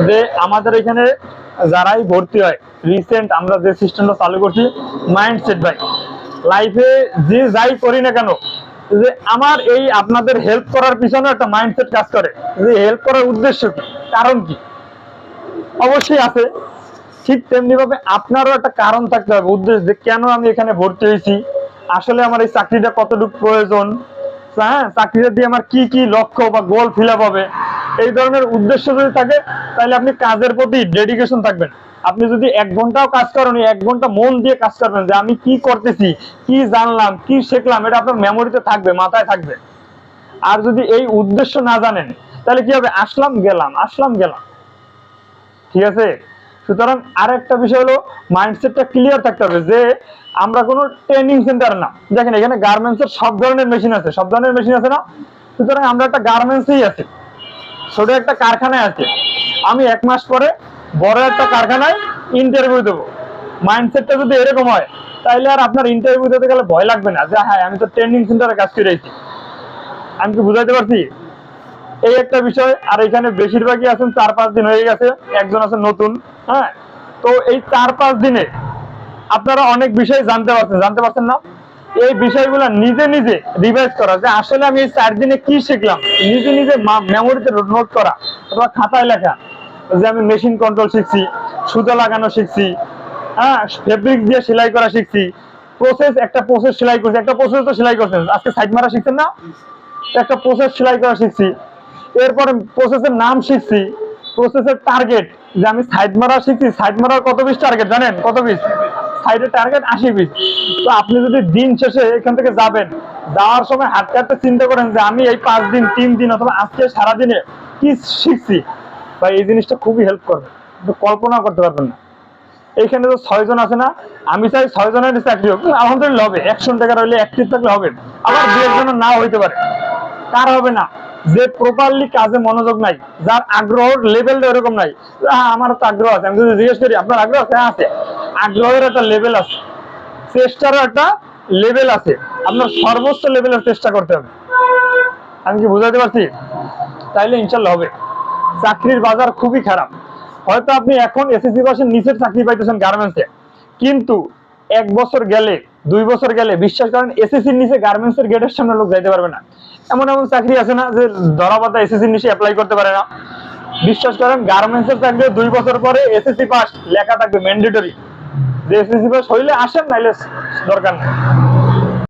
যে আমাদের এখানে যারাই ভর্তি হয়, রিসেন্ট আমরা যে সিস্টেমটা চালু করছি মাইন্ডসেট ভাই, লাইফে যে যাই করি না কেন, যে আমার এই আপনাদের হেল্প করার পিছনে একটা মাইন্ডসেট কাজ করে, যে হেল্প করার উদ্দেশ্য কি, কারণ কি, অবশ্যই আছে। ঠিক তেমনি ভাবে আপনারও একটা কারণ থাকতে হবে, উদ্দেশ্য, যে কেন আমি এখানে ভর্তি হয়েছি, আসলে আমার এই চাকরিটা কতটুকু প্রয়োজন, হ্যাঁ, চাকরিটা দিয়ে আমার কি কি লক্ষ্য বা গোল ফিল আপ হবে। এই ধরনের উদ্দেশ্য যদি থাকে, তাহলে আপনি কাজের প্রতি ডেডিকেশন থাকবেন। আপনি যদি 1 ঘন্টাও কাজ করেন, 1 ঘন্টা মন দিয়ে কাজ করবেন, যে আমি কি করতেছি, কি জানলাম, কি শিখলাম, এটা আপনার মেমোরিতে থাকবে, মাথায় থাকবে। আর যদি এই উদ্দেশ্য না জানেন, তাহলে কি হবে, আসলাম গেলাম, আসলাম গেলাম। ঠিক আছে? সুতরাং আর একটা বিষয় হলো, মাইন্ডসেটটা ক্লিয়ার থাকতে হবে যে আমরা কোনো ট্রেনিং সেন্টার না। দেখেন এখানে গার্মেন্টসের সব ধরনের মেশিন আছে, সব ধরনের মেশিন আছে না? সুতরাং আমরা একটা গার্মেন্টসেই আছি, ছোট একটা কারখানায় আছে। আমি 1 মাস পরে বড় একটা কারখানায় ইন্টারভিউ দেবো। মাইন্ডসেটটা যদি এরকম হয়, তাহলে আর আপনার ইন্টারভিউ দিতে গেলে ভয় লাগবে না, যে হ্যাঁ আমি তো ট্রেনিং সেন্টারে কাজ করে আছি। আমি কি বুঝাইতে পারছি? এই একটা বিষয়। আর এখানে বেশিরভাগই আছেন 4-5 দিন হয়ে গেছে, একজন আছেন নতুন। হ্যাঁ, তো এই 4-5 দিনে আপনারা অনেক বিষয় জানতে পারছেন না? এই বিষয়গুলো নিজে নিজে রিভাইজ করা, যে আসলে আমি এই 4 দিনে কি শিখলাম, নিজে নিজে মেমোরিতে নোট করা অথবা খাতায় লেখা, যে আমি মেশিন কন্ট্রোল শিখছি, সুতা লাগানো শিখছি, হ্যাঁ, ফেব্রিক দিয়ে সেলাই করা শিখছি, একটা প্রসেস সেলাই করছি, একটা প্রসেস তো সেলাই করছেন, আজকে সাইড মারা শিখছেন না, একটা প্রসেস সেলাই করা শিখছি। এরপরে প্রসেসের নাম শিখছি, প্রসেসের টার্গেট, যে আমি সাইড মারা শিখছি, সাইড মারার কত পিস টার্গেট জানেন, কত পিস সাইডের টার্গেট, 80 পিস। তো আপনি যদি দিন শেষে এখান থেকে যাবেন, যাওয়ার সময় হাঁটতে হাঁটতে চিন্তা করেন যে আমি এই 5 দিন, 3 দিন অথবা আজকে সারাদিনে কি শিখছি, বা এই জিনিসটা খুবই হেল্প করবে, কল্পনা করতে পারবেন না। এইখানে তো 6 জন আছে না, আমি চাই 6 জনের চাকরি হোক, আলহামদুলিল্লাহ হবে, 100 টাকা হইলে অ্যাক্টিভ থাকলে হবে, আবার 2-1 নাও হইতে পারে। কার হবে না? যে প্রপারলি কাজে মনোযোগ নাই, যার আগ্রহ লেভেলটা এরকম নাই। আমার তো আগ্রহ আছে, আমি যদি জিজ্ঞেস করি আপনার আগ্রহ আছে, আছে। আগ্রহের একটা লেভেল আছে, চেষ্টারও একটা লেভেল আছে, আপনার সর্বোচ্চ লেভেলের চেষ্টা করতে হবে। আমি কি বুঝাতে পারছি? তাইলে ইনশাল্লাহ হবে। চাকরির বাজার খুবই খারাপ। হয়তো আপনি এখন এসএসসি পাশের নিচের চাকরি পাইতেছেন গার্মেন্টসে, কিন্তু 1 বছর গেলে, 2 বছর গেলে, বিশ্বাস করেন এসএসসির নিচে গার্মেন্টসের গেটের সামনে লোক যাইতে পারবে না। এমন এমন চাকরি আছে না যে ধরা পাতা এসএসসির নিচে অ্যাপ্লাই করতে পারে না। বিশ্বাস করেন গার্মেন্টসের চাকরি 2 বছর পরে এসএসসি পাস লেখা থাকবে ম্যান্ডেটরি, যে এসএসসি পাস হইলে আসেন, নাইলে দরকার নেই।